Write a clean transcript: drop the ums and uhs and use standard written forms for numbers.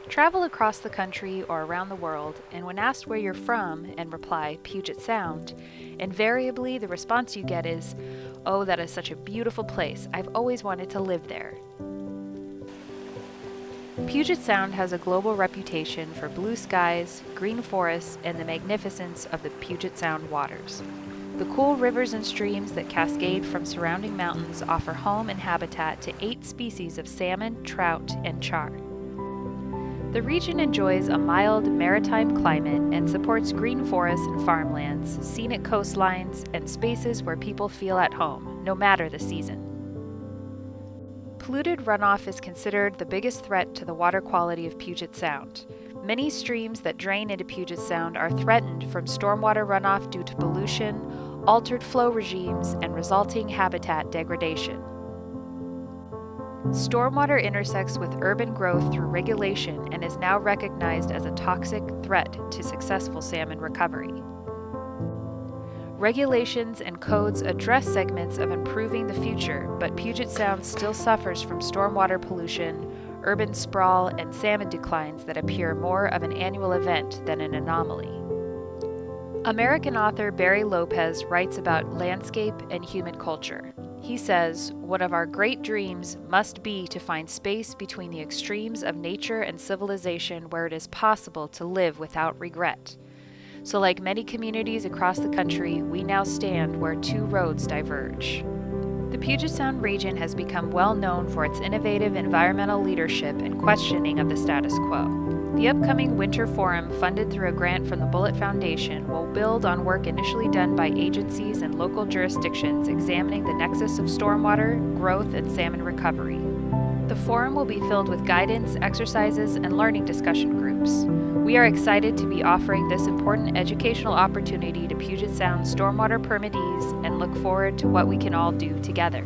Travel across the country or around the world, and when asked where you're from and reply, Puget Sound, invariably the response you get is, "Oh, that is such a beautiful place. I've always wanted to live there." Puget Sound has a global reputation for blue skies, green forests, and the magnificence of the Puget Sound waters. The cool rivers and streams that cascade from surrounding mountains offer home and habitat to 8 species of salmon, trout, and char. The region enjoys a mild maritime climate and supports green forests and farmlands, scenic coastlines, and spaces where people feel at home, no matter the season. Polluted runoff is considered the biggest threat to the water quality of Puget Sound. Many streams that drain into Puget Sound are threatened from stormwater runoff due to pollution, altered flow regimes, and resulting habitat degradation. Stormwater intersects with urban growth through regulation and is now recognized as a toxic threat to successful salmon recovery. Regulations and codes address segments of improving the future, but Puget Sound still suffers from stormwater pollution, urban sprawl, and salmon declines that appear more of an annual event than an anomaly. American author Barry Lopez writes about landscape and human culture. He says, "One of our great dreams must be to find space between the extremes of nature and civilization where it is possible to live without regret." So like many communities across the country, we now stand where 2 roads diverge. The Puget Sound region has become well known for its innovative environmental leadership and questioning of the status quo. The upcoming Winter Forum, funded through a grant from the Bullitt Foundation, will build on work initially done by agencies and local jurisdictions examining the nexus of stormwater, growth, and salmon recovery. The forum will be filled with guidance, exercises, and learning discussion groups. We are excited to be offering this important educational opportunity to Puget Sound stormwater permittees and look forward to what we can all do together.